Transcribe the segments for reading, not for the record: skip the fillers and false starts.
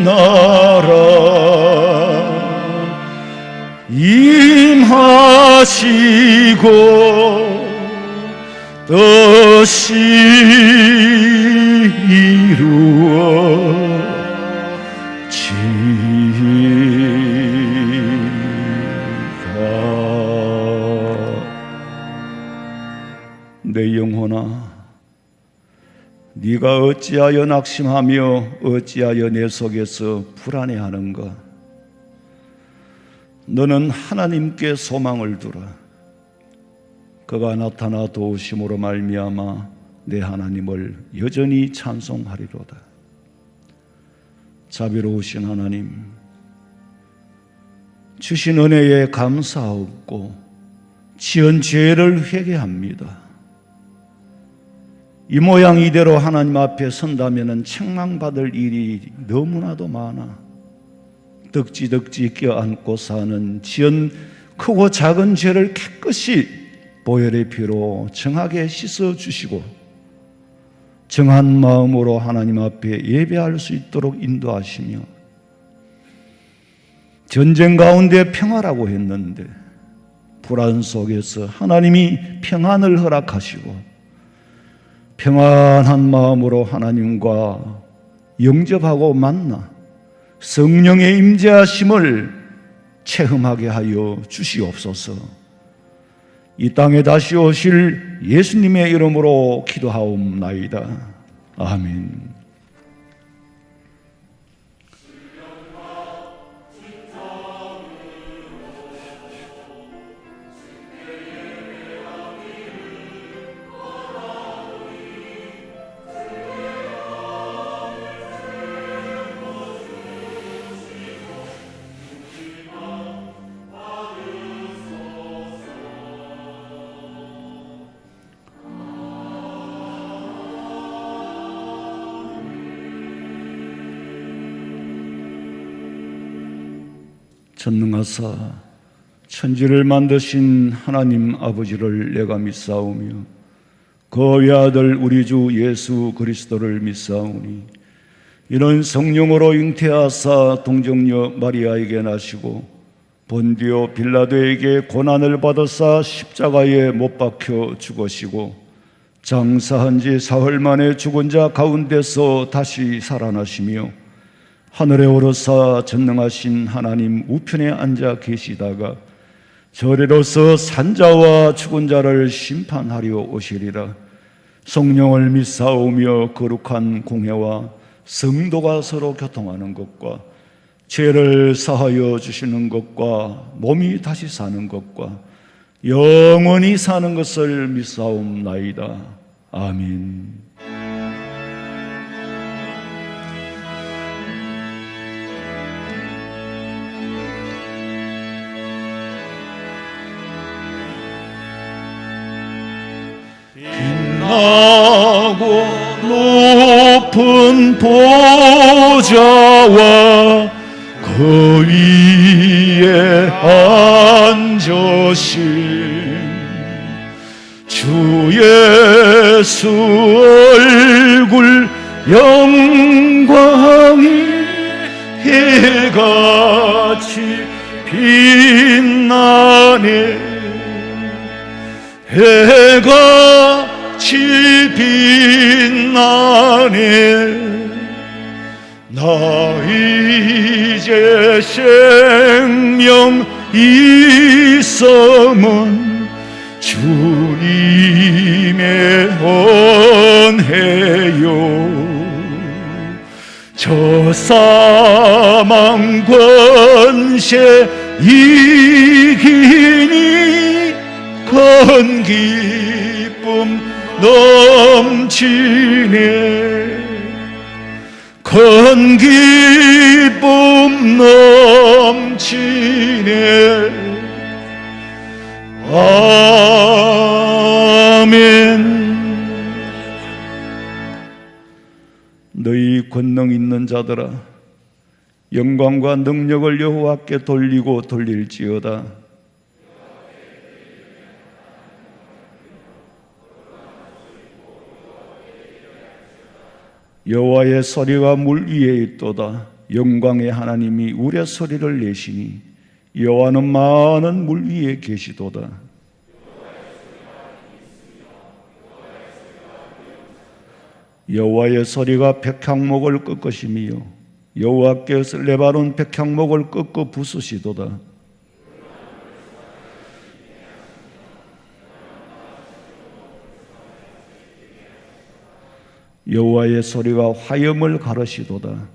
나라 임하시고 뜻이 이루어지다. 내 영혼아, 네가 어찌하여 낙심하며 어찌하여 내 속에서 불안해하는가? 너는 하나님께 소망을 두라. 그가 나타나 도우심으로 말미암아 내 하나님을 여전히 찬송하리로다. 자비로우신 하나님, 주신 은혜에 감사하옵고 지은 죄를 회개합니다. 이 모양 이대로 하나님 앞에 선다면 책망받을 일이 너무나도 많아 덕지덕지 껴안고 사는 지은 크고 작은 죄를 깨끗이 보혈의 피로 정하게 씻어주시고 정한 마음으로 하나님 앞에 예배할 수 있도록 인도하시며, 전쟁 가운데 평화라고 했는데 불안 속에서 하나님이 평안을 허락하시고 평안한 마음으로 하나님과 영접하고 만나 성령의 임재하심을 체험하게 하여 주시옵소서. 이 땅에 다시 오실 예수님의 이름으로 기도하옵나이다. 아멘. 전능하사 천지를 만드신 하나님 아버지를 내가 믿사오며 그 외아들 우리 주 예수 그리스도를 믿사오니, 이는 성령으로 잉태하사 동정녀 마리아에게 나시고 본디오 빌라도에게 고난을 받으사 십자가에 못 박혀 죽으시고 장사한 지 사흘 만에 죽은 자 가운데서 다시 살아나시며 하늘에 오르사 전능하신 하나님 우편에 앉아 계시다가 저리로서 산자와 죽은 자를 심판하려 오시리라. 성령을 믿사오며 거룩한 공회와 성도가 서로 교통하는 것과 죄를 사하여 주시는 것과 몸이 다시 사는 것과 영원히 사는 것을 믿사옵나이다. 아멘. 빛나고 높은 보좌와 그 위에 앉으신 주 예수 얼굴 영광이 해같이 빛나네. 해같이 빛나네. 나 이제 생명 있음은 주님의 은혜요. 저 사망 권세 이기니 큰 기쁨 넘치네. 큰 기쁨 넘치네. 아멘. 너희 권능 있는 자들아, 영광과 능력을 여호와께 돌리고 돌릴지어다. 여호와의 소리가 물 위에 있도다. 영광의 하나님이 우레소리를 내시니 여호와는 많은 물 위에 계시도다. 여호와의 소리가 백향목을 꺾으시며 여호와께서 레바논 백향목을 꺾어 부수시도다. 여호와의 소리가 화염을 가르시도다.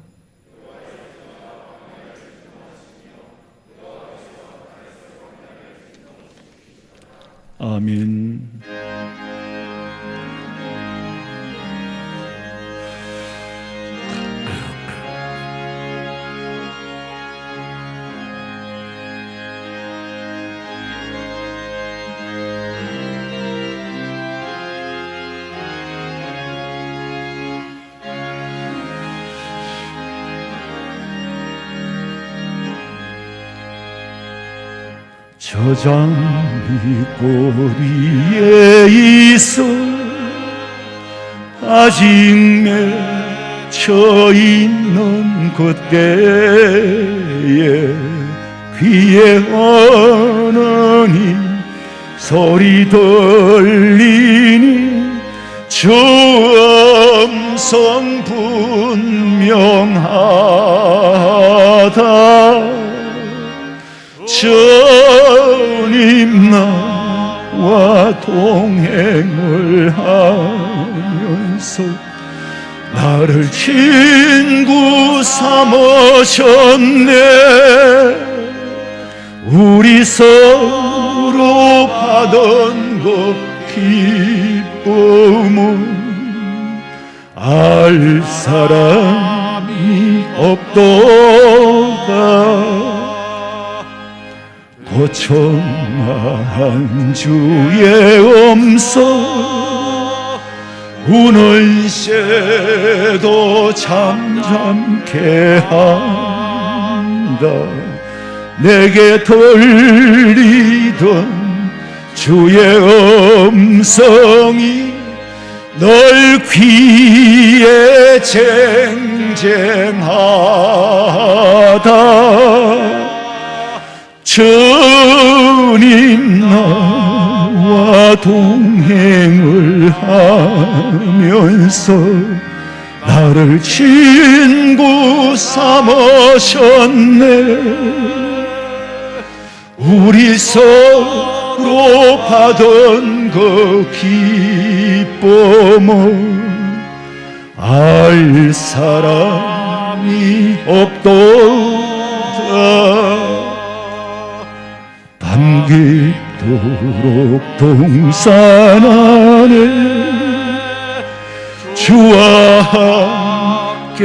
아멘. 저장이 꼬리에 있어 아직 맺혀 있는 그때에 귀에 어느니 소리 들리니 주 음성 분명하다. 주님 나와 동행을 하면서 나를 친구 삼으셨네. 우리 서로 받은 그 기쁨은 알 사람이 없도다. 고청한 주의 음성 우는 새도 잠잠케 한다. 내게 들리던 주의 음성이 널 귀에 쟁쟁하다. 주님 나와 동행을 하면서 나를 친구 삼으셨네. 우리 서로 받은 그 기쁨을 알 사람이 없도다. 밤길도록 동산 안에 주와 함께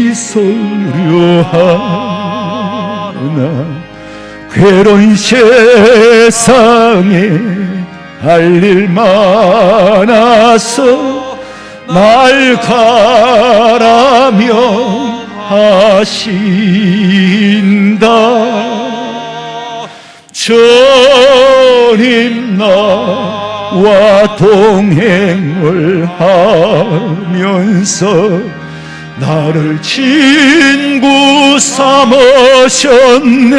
있으려 하나. 괴로운 세상에 할 일 많아서 날 가라며 하신다. 주님 나와 동행을 하면서 나를 친구 삼으셨네.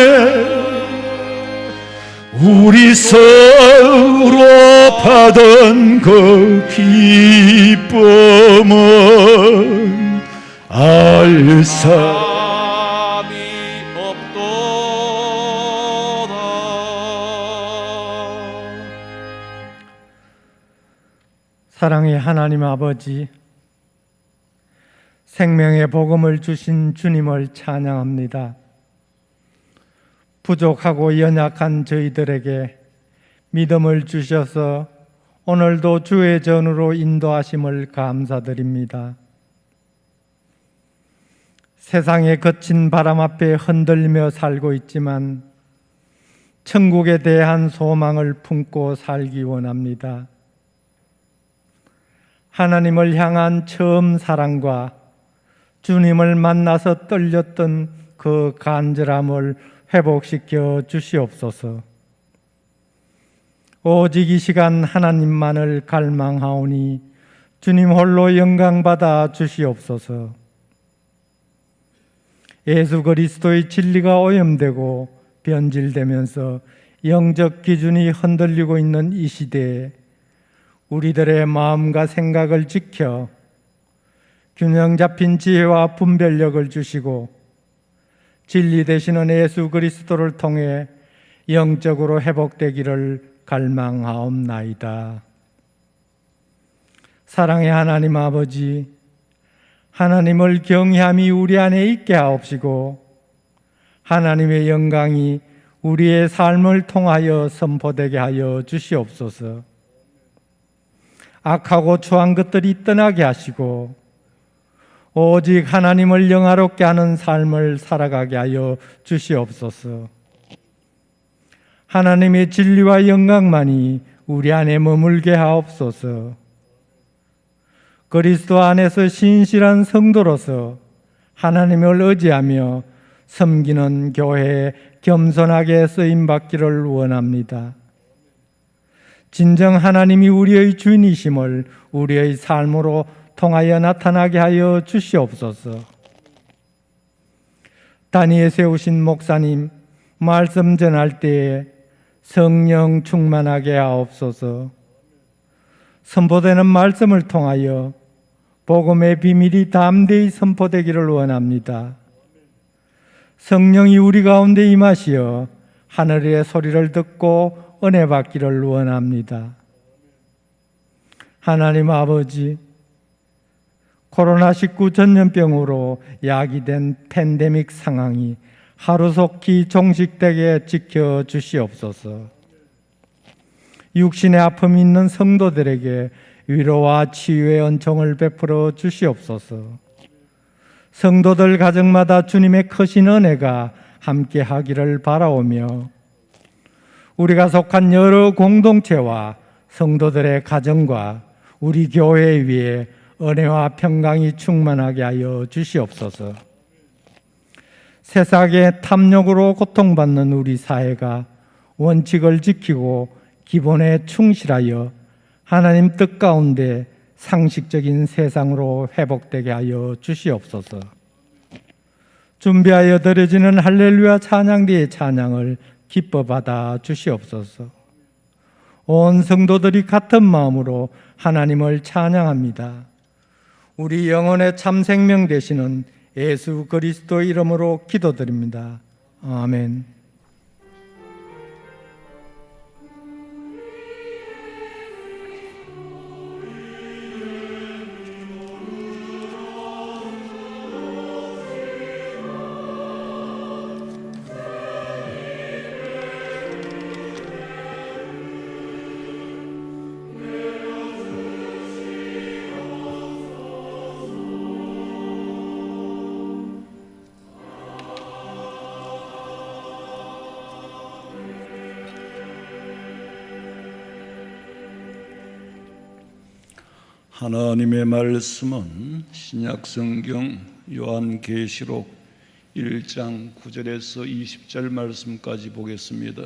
우리 서로 받은 그 기쁨은 알 사람이 없도다. 사랑의 하나님 아버지, 생명의 복음을 주신 주님을 찬양합니다. 부족하고 연약한 저희들에게 믿음을 주셔서 오늘도 주의 전으로 인도하심을 감사드립니다. 세상의 거친 바람 앞에 흔들리며 살고 있지만 천국에 대한 소망을 품고 살기 원합니다. 하나님을 향한 처음 사랑과 주님을 만나서 떨렸던 그 간절함을 회복시켜 주시옵소서. 오직 이 시간 하나님만을 갈망하오니 주님 홀로 영광받아 주시옵소서. 예수 그리스도의 진리가 오염되고 변질되면서 영적 기준이 흔들리고 있는 이 시대에 우리들의 마음과 생각을 지켜 균형 잡힌 지혜와 분별력을 주시고 진리 되시는 예수 그리스도를 통해 영적으로 회복되기를 갈망하옵나이다. 사랑의 하나님 아버지, 하나님을 경외함이 우리 안에 있게 하옵시고 하나님의 영광이 우리의 삶을 통하여 선포되게 하여 주시옵소서. 악하고 추한 것들이 떠나게 하시고 오직 하나님을 영화롭게 하는 삶을 살아가게 하여 주시옵소서. 하나님의 진리와 영광만이 우리 안에 머물게 하옵소서. 그리스도 안에서 신실한 성도로서 하나님을 의지하며 섬기는 교회에 겸손하게 쓰임받기를 원합니다. 진정 하나님이 우리의 주인이심을 우리의 삶으로 통하여 나타나게 하여 주시옵소서. 단위에 세우신 목사님 말씀 전할 때에 성령 충만하게 하옵소서. 선포되는 말씀을 통하여 복음의 비밀이 담대히 선포되기를 원합니다. 성령이 우리 가운데 임하시어 하늘의 소리를 듣고 은혜 받기를 원합니다. 하나님 아버지, 코로나19 전염병으로 야기된 팬데믹 상황이 하루속히 종식되게 지켜주시옵소서. 육신의 아픔이 있는 성도들에게 위로와 치유의 은총을 베풀어 주시옵소서. 성도들 가정마다 주님의 크신 은혜가 함께 하기를 바라오며 우리가 속한 여러 공동체와 성도들의 가정과 우리 교회 위에 은혜와 평강이 충만하게 하여 주시옵소서. 세상의 탐욕으로 고통받는 우리 사회가 원칙을 지키고 기본에 충실하여 하나님 뜻 가운데 상식적인 세상으로 회복되게 하여 주시옵소서. 준비하여 드려지는 할렐루야 찬양대의 찬양을 기뻐 받아 주시옵소서. 온 성도들이 같은 마음으로 하나님을 찬양합니다. 우리 영혼의 참 생명 되시는 예수 그리스도의 이름으로 기도드립니다. 아멘. 하나님의 말씀은 신약성경 요한계시록 1장 9절에서 20절 말씀까지 보겠습니다.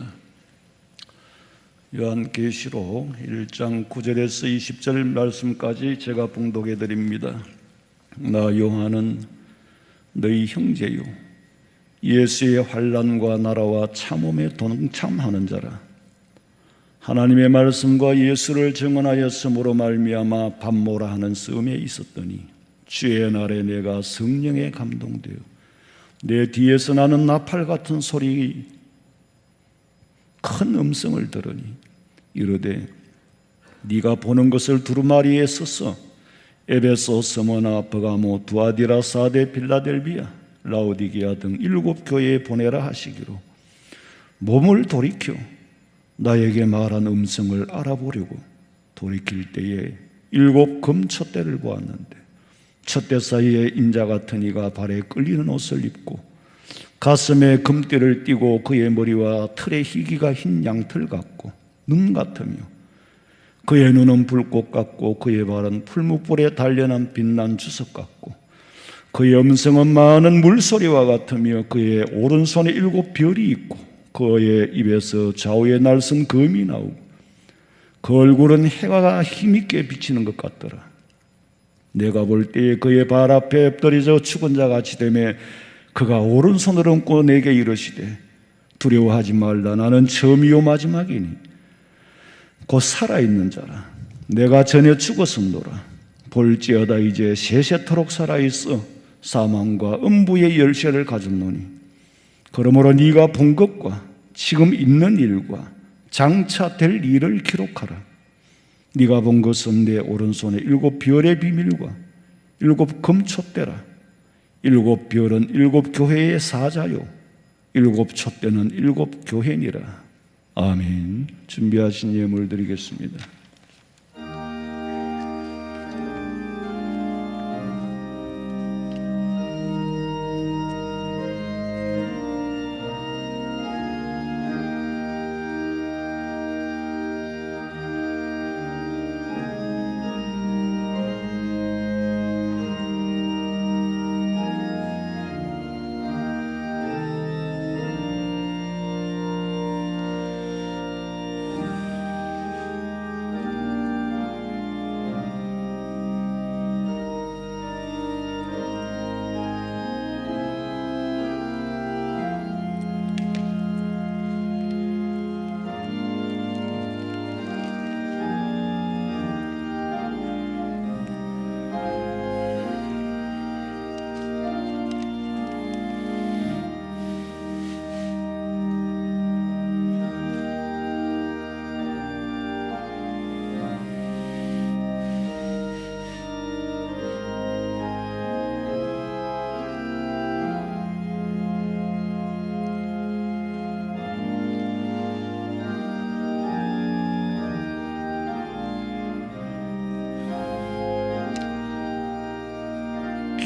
요한계시록 1장 9절에서 20절 말씀까지 제가 봉독해 드립니다. 나 요한은 너희 형제요 예수의 환난과 나라와 참음에 동참하는 자라. 하나님의 말씀과 예수를 증언하였으므로 말미암아 밤모라 하는 싸움에 있었더니 주의 날에 내가 성령에 감동되어 내 뒤에서 나는 나팔 같은 소리 큰 음성을 들으니 이르되 네가 보는 것을 두루마리에 써서 에베소, 스무나, 버가모, 두아디라, 사데, 빌라델비아, 라오디게아 등 7 교회에 보내라 하시기로 몸을 돌이켜 나에게 말한 음성을 알아보려고 돌이킬 때에 7 금촛대를 보았는데 촛대 사이에 인자 같은 이가 발에 끌리는 옷을 입고 가슴에 금띠를 띠고 그의 머리와 털의 희기가 흰 양털 같고 눈 같으며 그의 눈은 불꽃 같고 그의 발은 풀무불에 단련한 빛난 주석 같고 그의 음성은 많은 물소리와 같으며 그의 오른손에 7 별이 있고 그의 입에서 좌우에 날선 검이 나오고 그 얼굴은 해가 힘있게 비치는 것 같더라. 내가 볼 때에 그의 발 앞에 엎드려져 죽은 자 같이 되매 그가 오른손을 얹고 내게 이르시되 두려워하지 말라. 나는 처음이요 마지막이니 곧 살아있는 자라. 내가 전에 죽었음도라. 볼지어다 이제 세세토록 살아있어 사망과 음부의 열쇠를 가졌노니 그러므로 네가 본 것과 지금 있는 일과 장차 될 일을 기록하라. 네가 본 것은 내 오른손에 7 별의 비밀과 7 금촛대라. 7 별은 7 교회의 사자요 7 촛대는 7 교회니라. 아멘. 준비하신 예물 드리겠습니다.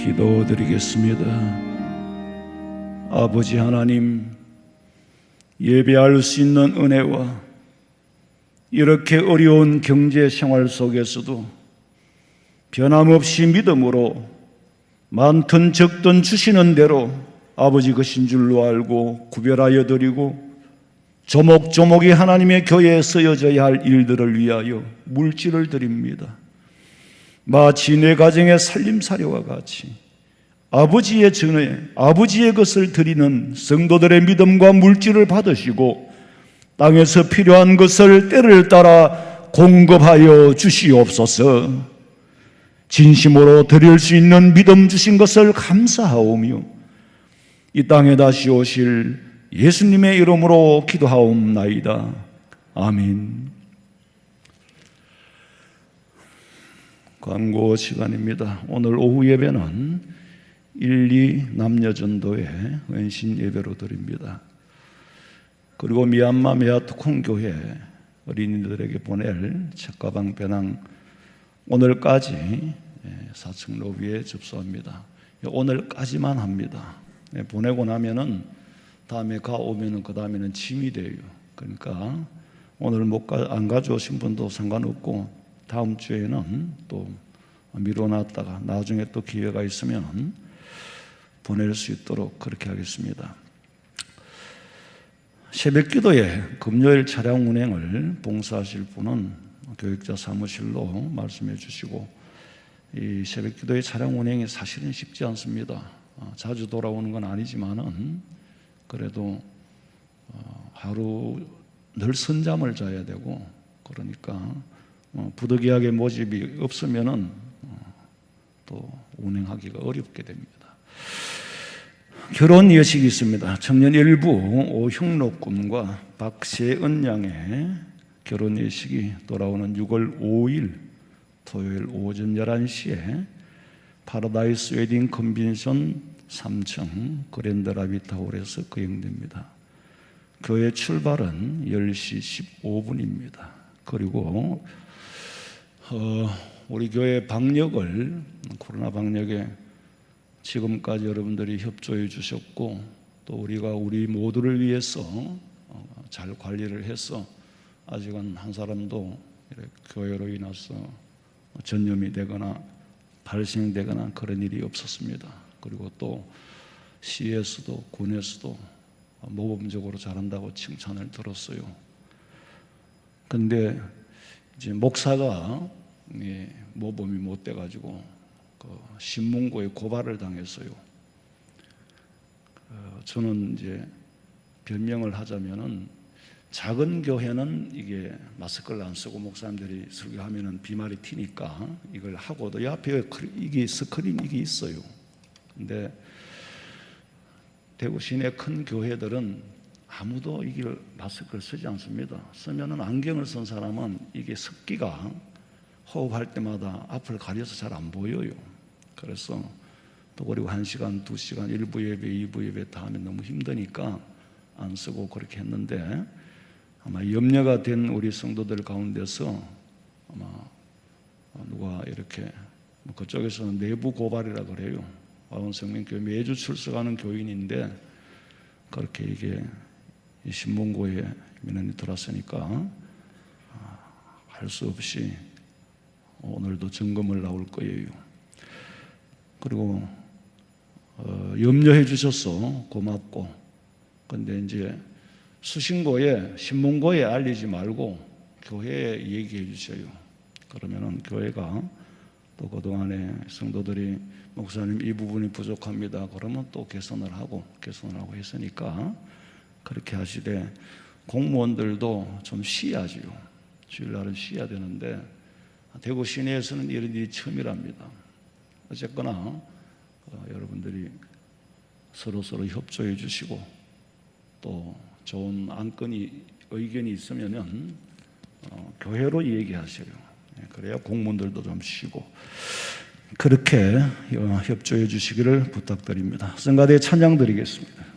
기도드리겠습니다. 아버지 하나님, 예배할 수 있는 은혜와 이렇게 어려운 경제 생활 속에서도 변함없이 믿음으로 많든 적든 주시는 대로 아버지 것인 줄로 알고 구별하여 드리고 조목조목이 하나님의 교회에 쓰여져야 할 일들을 위하여 물질을 드립니다. 마치 내 가정의 살림사료와 같이 아버지의 전에 아버지의 것을 드리는 성도들의 믿음과 물질을 받으시고 땅에서 필요한 것을 때를 따라 공급하여 주시옵소서. 진심으로 드릴 수 있는 믿음 주신 것을 감사하오며 이 땅에 다시 오실 예수님의 이름으로 기도하옵나이다. 아멘. 광고 시간입니다. 오늘 오후 예배는 1, 2 남녀전도회 은신 예배로 드립니다. 그리고 미얀마 메아트콩 교회 어린이들에게 보낼 책가방 배낭 오늘까지 4층 로비에 접수합니다. 오늘까지만 합니다. 보내고 나면은 다음에 가오면은 그 다음에는 짐이 돼요. 그러니까 오늘 안 가져오신 분도 상관없고 다음 주에는 또 미뤄놨다가 나중에 또 기회가 있으면 보낼 수 있도록 그렇게 하겠습니다. 새벽 기도에 금요일 차량 운행을 봉사하실 분은 교육자 사무실로 말씀해 주시고, 이 새벽 기도의 차량 운행이 사실은 쉽지 않습니다. 자주 돌아오는 건 아니지만은 그래도 하루 늘 선잠을 자야 되고, 그러니까 부득이하게 모집이 없으면은 또 운행하기가 어렵게 됩니다. 결혼 예식이 있습니다. 청년 일부 오형록 군과 박세은 양의 결혼 예식이 돌아오는 6월 5일 토요일 오전 11시에 파라다이스 웨딩 컨벤션 3층 그랜드 라비타홀에서 거행됩니다. 교회 출발은 10시 15분입니다. 그리고 우리 교회 방역을, 코로나 방역에 지금까지 여러분들이 협조해 주셨고, 또 우리가 우리 모두를 위해서 잘 관리를 해서 아직은 한 사람도 교회로 인해서 전염이 되거나 발생되거나 그런 일이 없었습니다. 그리고 또 시에서도 군에서도 모범적으로 잘한다고 칭찬을 들었어요. 근데 이제 목사가 모범이 못 돼가지고 그 신문고에 고발을 당했어요. 저는 이제 변명을 하자면은 작은 교회는 이게 마스크를 안 쓰고 목사님들이 설교하면은 비말이 튀니까 이걸 하고도 이 앞에 이게 스크린 이게 있어요. 근데 대구 시내 큰 교회들은 아무도 이걸 마스크를 쓰지 않습니다. 쓰면은 안경을 쓴 사람은 이게 습기가 호흡할 때마다 앞을 가려서 잘 안 보여요. 그래서 또 그리고 1시간, 2시간, 1부 예배, 2부 예배 다 하면 너무 힘드니까 안 쓰고 그렇게 했는데 아마 염려가 된 우리 성도들 가운데서 아마 누가 이렇게 그쪽에서는 내부 고발이라 그래요. 화원생명교회 매주 출석하는 교인인데 그렇게 이게 신문고에 민원이 들어왔으니까 할 수 없이 오늘도 점검을 나올 거예요. 그리고 염려해 주셔서 고맙고, 근데 이제 수신고에 신문고에 알리지 말고 교회에 얘기해 주셔요. 그러면은 교회가 또 그동안에 성도들이 목사님 이 부분이 부족합니다. 그러면 또 개선을 하고 했으니까 그렇게 하시되, 공무원들도 좀 쉬야지요. 주일날은 쉬어야 되는데 대구 시내에서는 이런 일이 처음이랍니다. 어쨌거나 여러분들이 서로 협조해 주시고 또 좋은 안건이 의견이 있으면은 교회로 얘기하셔요. 그래야 공무원들도 좀 쉬고 그렇게 협조해 주시기를 부탁드립니다. 성가대 찬양 드리겠습니다.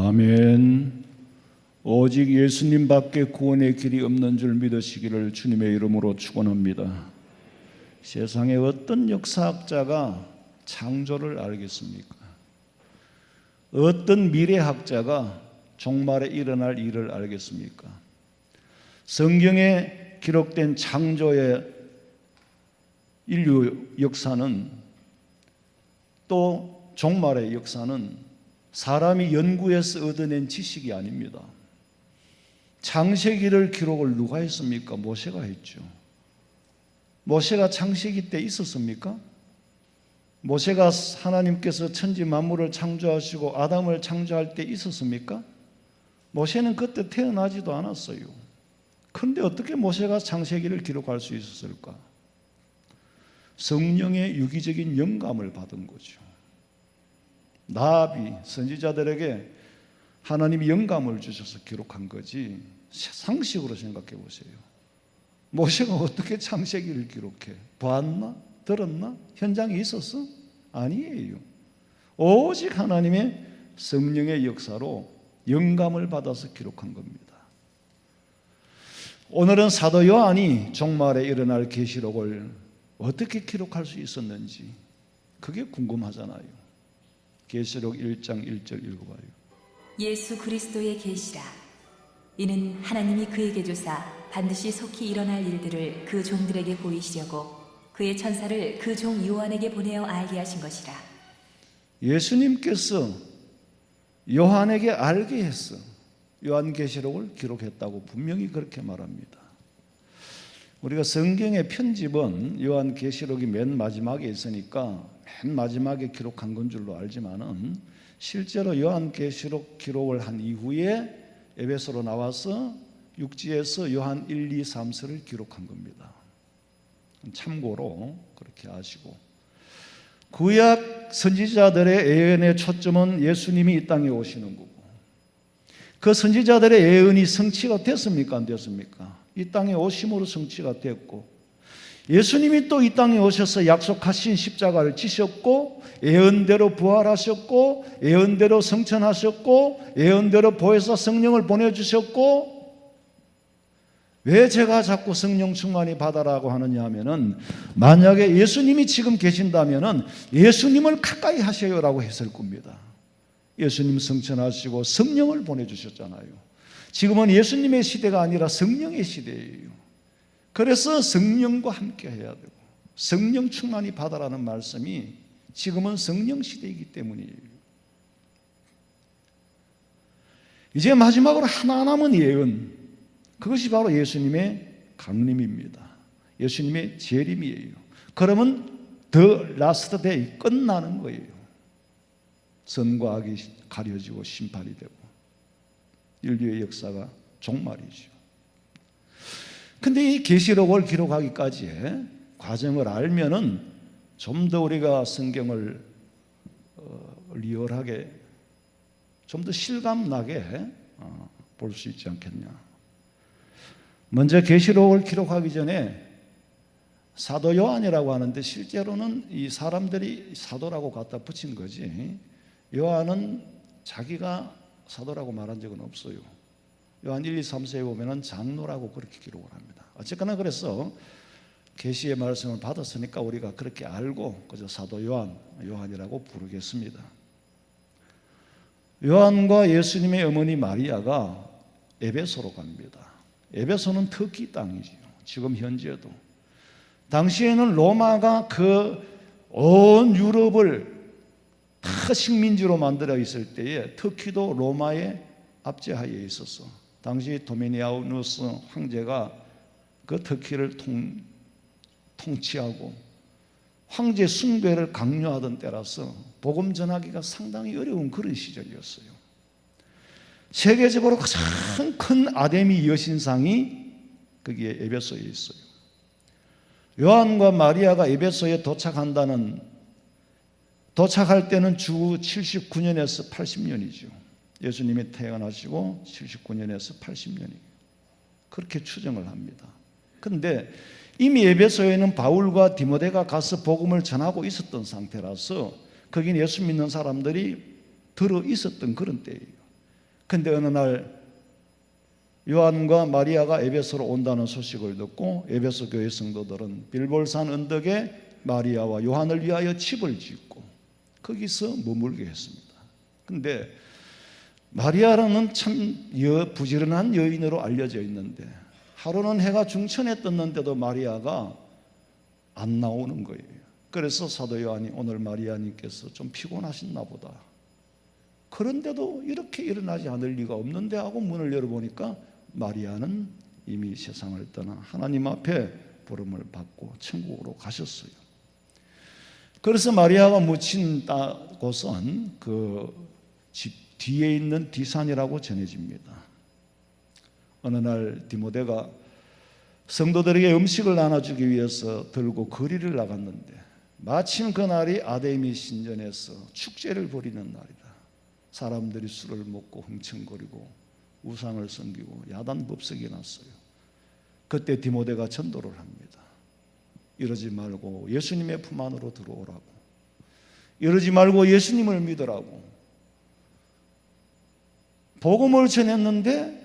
아멘. 오직 예수님밖에 구원의 길이 없는 줄 믿으시기를 주님의 이름으로 축원합니다. 세상에 어떤 역사학자가 창조를 알겠습니까? 어떤 미래학자가 종말에 일어날 일을 알겠습니까? 성경에 기록된 창조의 인류 역사는, 또 종말의 역사는 사람이 연구해서 얻어낸 지식이 아닙니다. 창세기를 기록을 누가 했습니까? 모세가 했죠. 모세가 창세기 때 있었습니까? 모세가 하나님께서 천지 만물을 창조하시고 아담을 창조할 때 있었습니까? 모세는 그때 태어나지도 않았어요. 그런데 어떻게 모세가 창세기를 기록할 수 있었을까? 성령의 유기적인 영감을 받은 거죠. 나비 선지자들에게 하나님이 영감을 주셔서 기록한 거지, 상식으로 생각해 보세요. 모세가 어떻게 창세기를 기록해? 봤나? 들었나? 현장에 있었어? 아니에요. 오직 하나님의 성령의 역사로 영감을 받아서 기록한 겁니다. 오늘은 사도 요한이 종말에 일어날 계시록을 어떻게 기록할 수 있었는지 그게 궁금하잖아요. 계시록 1장 1절 읽어봐요. 예수 그리스도의 계시라. 이는 하나님이 그에게 주사 반드시 속히 일어날 일들을 그 종들에게 보이시려고 그의 천사를 그 종 요한에게 보내어 알게 하신 것이라. 예수님께서 요한에게 알게 했어. 요한계시록을 기록했다고 분명히 그렇게 말합니다. 우리가 성경의 편집은 요한계시록이 맨 마지막에 있으니까 맨 마지막에 기록한 건 줄로 알지만은, 실제로 요한계시록 기록을 한 이후에 에베소로 나와서 육지에서 요한 1, 2, 3서를 기록한 겁니다. 참고로 그렇게 아시고, 구약 선지자들의 예언의 초점은 예수님이 이 땅에 오시는 거고, 그 선지자들의 예언이 성취가 됐습니까? 안 됐습니까? 이 땅에 오심으로 성취가 됐고, 예수님이 또 이 땅에 오셔서 약속하신 십자가를 지셨고, 예언대로 부활하셨고, 예언대로 성천하셨고, 예언대로 보혜사 성령을 보내주셨고, 왜 제가 자꾸 성령 충만히 받아라고 하느냐 하면은, 만약에 예수님이 지금 계신다면은 예수님을 가까이 하셔요라고 했을 겁니다. 예수님 성천하시고 성령을 보내주셨잖아요. 지금은 예수님의 시대가 아니라 성령의 시대예요. 그래서 성령과 함께 해야 되고, 성령 충만히 받아라는 말씀이 지금은 성령 시대이기 때문이에요. 이제 마지막으로 하나 남은 예언, 그것이 바로 예수님의 강림입니다. 예수님의 재림이에요. 그러면 The Last Day, 끝나는 거예요. 선과 악이 가려지고 심판이 되고 인류의 역사가 종말이죠. 근데 이 계시록을 기록하기까지의 과정을 알면은 좀 더 우리가 성경을 리얼하게, 좀 더 실감나게 볼 수 있지 않겠냐. 먼저 계시록을 기록하기 전에 사도 요한이라고 하는데, 실제로는 이 사람들이 사도라고 갖다 붙인 거지, 요한은 자기가 사도라고 말한 적은 없어요. 요한 1, 2, 3세에 보면은 장로라고 그렇게 기록을 합니다. 어쨌거나 그래서 계시의 말씀을 받았으니까 우리가 그렇게 알고 그저 사도 요한이라고 부르겠습니다. 요한과 예수님의 어머니 마리아가 에베소로 갑니다. 에베소는 터키 땅이죠. 지금 현재도. 당시에는 로마가 그 온 유럽을 다 식민지로 만들어 있을 때에 터키도 로마의 압제하에 있었어. 당시 도미니아누스 황제가 그 터키를 통치하고 황제 숭배를 강요하던 때라서 복음 전하기가 상당히 어려운 그런 시절이었어요. 세계적으로 가장 큰 아데미 여신상이 거기에 에베소에 있어요. 요한과 마리아가 에베소에 도착할 때는 주 79년에서 80년이죠. 예수님이 태어나시고 79년에서 80년이에요. 그렇게 추정을 합니다. 그런데 이미 에베소에는 바울과 디모데가 가서 복음을 전하고 있었던 상태라서 거긴 예수 믿는 사람들이 들어 있었던 그런 때예요. 근데 어느 날 요한과 마리아가 에베소로 온다는 소식을 듣고 에베소 교회 성도들은 빌볼산 언덕에 마리아와 요한을 위하여 집을 짓고 거기서 머물게 했습니다. 근데 마리아라는 참 부지런한 여인으로 알려져 있는데 하루는 해가 중천에 떴는데도 마리아가 안 나오는 거예요. 그래서 사도 요한이 오늘 마리아님께서 좀 피곤하셨나 보다. 그런데도 이렇게 일어나지 않을 리가 없는데 하고 문을 열어보니까 마리아는 이미 세상을 떠나 하나님 앞에 부름을 받고 천국으로 가셨어요. 그래서 마리아가 묻힌 곳은 그 집 뒤에 있는 뒤산이라고 전해집니다. 어느 날 디모데가 성도들에게 음식을 나눠주기 위해서 들고 거리를 나갔는데 마침 그날이 아데미 신전에서 축제를 벌이는 날이다. 사람들이 술을 먹고 흥청거리고 우상을 섬기고 야단법석이 났어요. 그때 디모데가 전도를 합니다. 이러지 말고 예수님의 품 안으로 들어오라고, 이러지 말고 예수님을 믿으라고 복음을 전했는데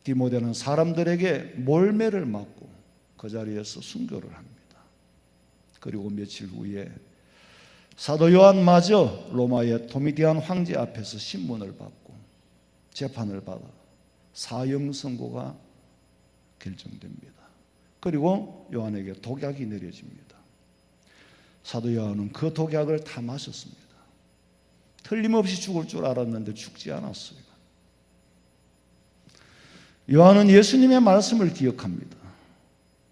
디모데는 사람들에게 몰매를 맞고 그 자리에서 순교를 합니다. 그리고 며칠 후에 사도 요한마저 로마의 도미디안 황제 앞에서 신문을 받고 재판을 받아 사형 선고가 결정됩니다. 그리고 요한에게 독약이 내려집니다. 사도 요한은 그 독약을 다 마셨습니다. 틀림없이 죽을 줄 알았는데 죽지 않았어요. 요한은 예수님의 말씀을 기억합니다.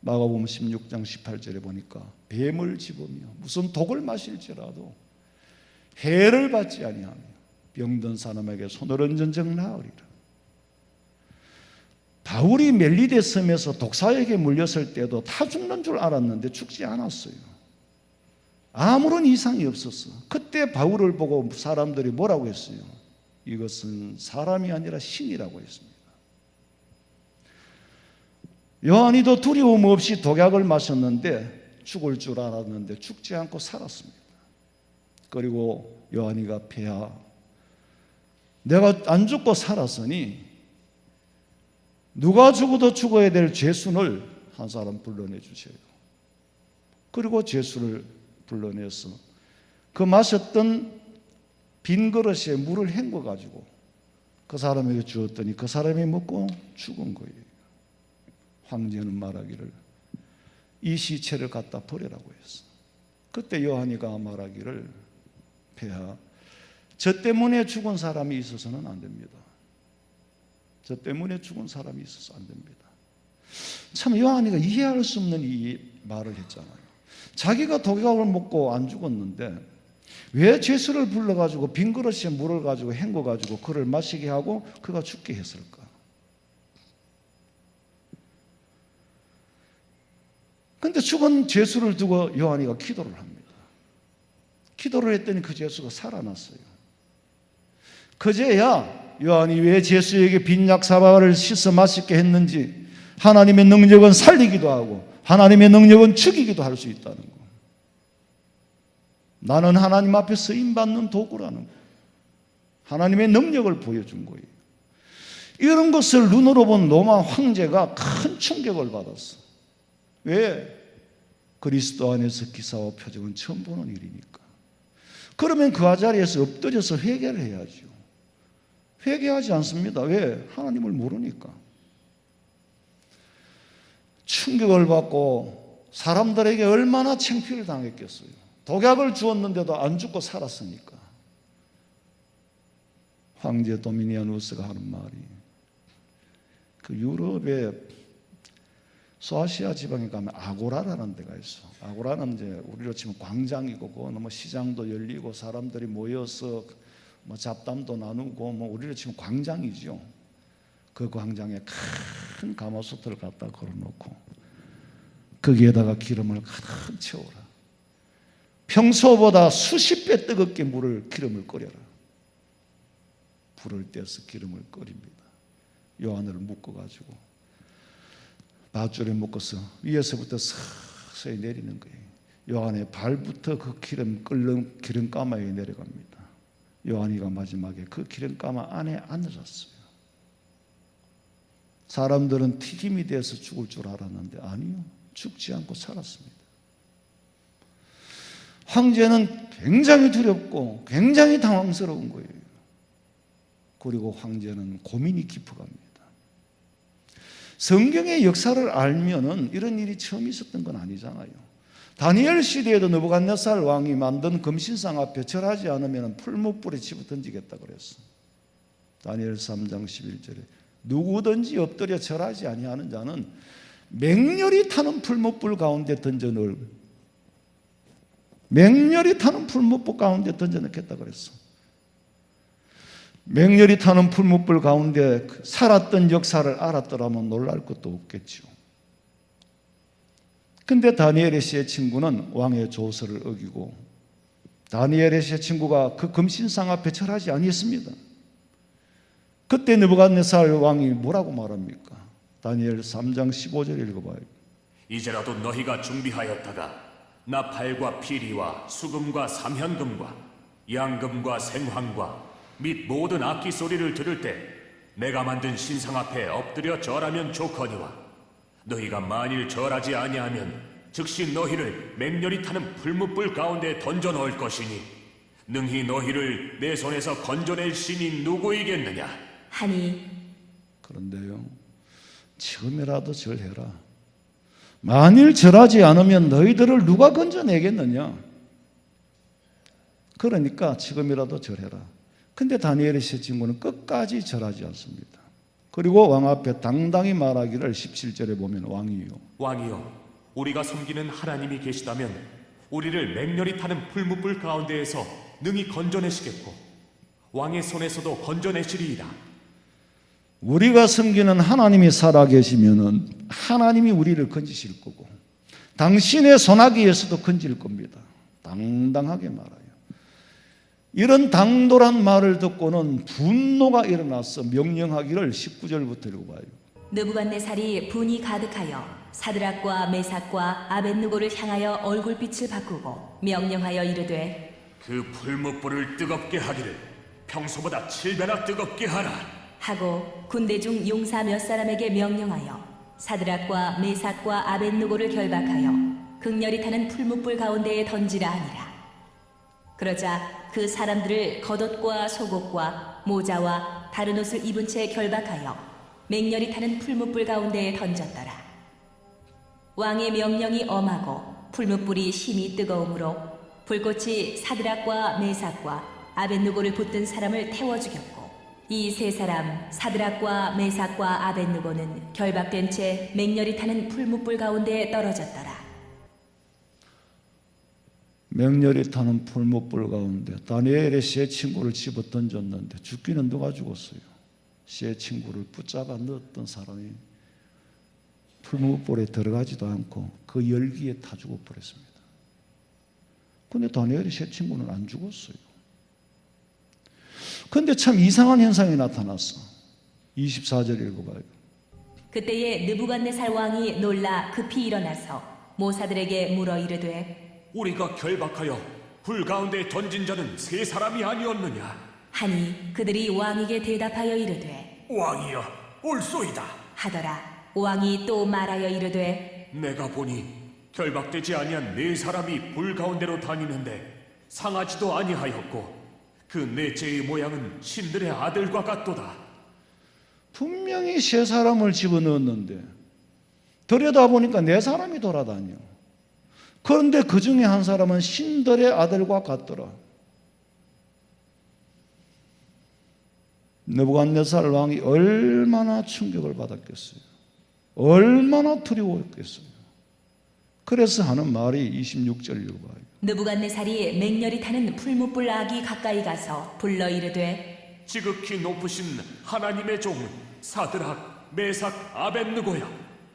마가복음 16장 18절에 보니까 뱀을 집으며 무슨 독을 마실지라도 해를 받지 아니하며 병든 사람에게 손을 얹은 적 나으리라. 바울이 멜리데 섬에서 독사에게 물렸을 때도 다 죽는 줄 알았는데 죽지 않았어요. 아무런 이상이 없었어. 그때 바울을 보고 사람들이 뭐라고 했어요? 이것은 사람이 아니라 신이라고 했습니다. 요한이도 두려움 없이 독약을 마셨는데 죽을 줄 알았는데 죽지 않고 살았습니다. 그리고 요한이가 폐하, 내가 안 죽고 살았으니 누가 죽어도 죽어야 될 죄순을 한 사람 불러내 주세요. 그리고 죄수를 불러내서 그 마셨던 빈 그릇에 물을 헹궈 가지고 그 사람에게 주었더니 그 사람이 먹고 죽은 거예요. 황제는 말하기를 이 시체를 갖다 버리라고 했어. 그때 요한이가 말하기를 폐하, 저 때문에 죽은 사람이 있어서는 안 됩니다. 저 때문에 죽은 사람이 있어서 안 됩니다. 참 요한이가 이해할 수 없는 이 말을 했잖아요. 자기가 독약을 먹고 안 죽었는데 왜 죄수를 불러가지고 빈 그릇에 물을 가지고 헹궈가지고 그를 마시게 하고 그가 죽게 했을까? 그런데 죽은 죄수를 두고 요한이가 기도를 합니다. 기도를 했더니 그 죄수가 살아났어요. 그제야 요한이 왜 죄수에게 빈약 사발을 씻어 마시게 했는지, 하나님의 능력은 살리기도 하고 하나님의 능력은 죽이기도 할 수 있다는 거. 나는 하나님 앞에 쓰임받는 도구라는 거. 하나님의 능력을 보여준 거예요. 이런 것을 눈으로 본 로마 황제가 큰 충격을 받았어. 왜? 그리스도 안에서 기사와 표적은 처음 보는 일이니까. 그러면 그 자리에서 엎드려서 회개를 해야죠. 회개하지 않습니다. 왜? 하나님을 모르니까. 충격을 받고 사람들에게 얼마나 창피를 당했겠어요. 독약을 주었는데도 안 죽고 살았으니까. 황제 도미니아누스가 하는 말이, 그 유럽의 소아시아 지방에 가면 아고라라는 데가 있어. 아고라는 이제 우리로 치면 광장이고, 그거는 뭐 시장도 열리고 사람들이 모여서 뭐 잡담도 나누고, 뭐 우리로 치면 광장이죠. 그 광장에 큰 가마솥을 갖다 걸어놓고 거기에다가 기름을 가득 채워라. 평소보다 수십 배 뜨겁게 기름을 끓여라. 불을 떼서 기름을 끓입니다. 요한을 묶어가지고 밧줄에 묶어서 위에서부터 서서히 내리는 거예요. 요한의 발부터 그 기름 끓는 기름가마에 내려갑니다. 요한이가 마지막에 그 기름가마 안에 앉아졌어요. 사람들은 튀김이 돼서 죽을 줄 알았는데 아니요, 죽지 않고 살았습니다. 황제는 굉장히 두렵고 굉장히 당황스러운 거예요. 그리고 황제는 고민이 깊어갑니다. 성경의 역사를 알면은 이런 일이 처음 있었던 건 아니잖아요. 다니엘 시대에도 느부갓네살 왕이 만든 금신상 앞에 절하지 않으면 풀무불에 집어 던지겠다 그랬어. 다니엘 3장 11절에 누구든지 엎드려 절하지 아니하는 자는 맹렬히 타는 풀무불 가운데 던져 넣을, 맹렬히 타는 풀무불 가운데 던져 넣겠다 그랬어. 맹렬히 타는 풀무불 가운데 살았던 역사를 알았더라면 놀랄 것도 없겠죠. 근데 다니엘의 세 친구는 왕의 조서를 어기고 다니엘의 세 친구가 그 금신상 앞에 절하지 아니했습니다. 그때 느부갓네살 왕이 뭐라고 말합니까? 다니엘 3장 15절 읽어봐요. 이제라도 너희가 준비하였다가 나팔과 피리와 수금과 삼현금과 양금과 생황과 및 모든 악기 소리를 들을 때 내가 만든 신상 앞에 엎드려 절하면 좋거니와 너희가 만일 절하지 아니하면 즉시 너희를 맹렬히 타는 풀무불 가운데 던져 넣을 것이니 능히 너희를 내 손에서 건져낼 신이 누구이겠느냐 하니 그런데요, 지금이라도 절해라. 만일 절하지 않으면 너희들을 누가 건져내겠느냐. 그러니까 지금이라도 절해라. 근데 다니엘의 세 친구는 끝까지 절하지 않습니다. 그리고 왕 앞에 당당히 말하기를 17절에 보면 왕이여 우리가 섬기는 하나님이 계시다면 우리를 맹렬히 타는 풀무불 가운데에서 능히 건져내시겠고 왕의 손에서도 건져내시리이다. 우리가 섬기는 하나님이 살아계시면은 하나님이 우리를 건지실 거고 당신의 손아귀에서도 건질 겁니다. 당당하게 말해요. 이런 당돌한 말을 듣고는 분노가 일어나서 명령하기를 19절부터 읽어봐요. 느부갓네살이 분이 가득하여 사드락과 메삭과 아벳느고를 향하여 얼굴빛을 바꾸고 명령하여 이르되 그 풀무불을 뜨겁게 하기를 평소보다 7배나 뜨겁게 하라 하고 군대 중 용사 몇 사람에게 명령하여 사드락과 메삭과 아벳느고를 결박하여 극렬히 타는 풀무불 가운데에 던지라 하니라. 그러자 그 사람들을 겉옷과 속옷과 모자와 다른 옷을 입은 채 결박하여 맹렬히 타는 풀무불 가운데에 던졌더라. 왕의 명령이 엄하고 풀무불이 심히 뜨거우므로 불꽃이 사드락과 메삭과 아벳느고를 붙든 사람을 태워 죽였고 이 세 사람 사드락과 메삭과 아벳느고는 결박된 채 맹렬히 타는 풀무불 가운데에 떨어졌더라. 맹렬히 타는 풀무불 가운데 다니엘의 세 친구를 집어 던졌는데 죽기는 누가 죽었어요? 세 친구를 붙잡아 넣었던 사람이 풀무불에 들어가지도 않고 그 열기에 타 죽어버렸습니다. 근데 다니엘의 세 친구는 안 죽었어요. 근데 참 이상한 현상이 나타났어. 24절 읽어봐요. 그때에 느부갓네살 왕이 놀라 급히 일어나서 모사들에게 물어 이르되 우리가 결박하여 불 가운데 던진 자는 세 사람이 아니었느냐 하니 그들이 왕에게 대답하여 이르되 왕이여 옳소이다 하더라. 왕이 또 말하여 이르되 내가 보니 결박되지 아니한 네 사람이 불 가운데로 다니는데 상하지도 아니하였고 그 넷째의 모양은 신들의 아들과 같도다. 분명히 세 사람을 집어넣었는데 들여다보니까 네 사람이 돌아다녀. 그런데 그 중에 한 사람은 신들의 아들과 같더라. 느부갓네살 왕이 얼마나 충격을 받았겠어요. 얼마나 두려웠겠어요. 그래서 하는 말이 26절 읽어봐요. 느부갓네살이 맹렬히 타는 풀무불 악이 가까이 가서 불러 이르되 지극히 높으신 하나님의 종 사드락 메삭 아벳느고야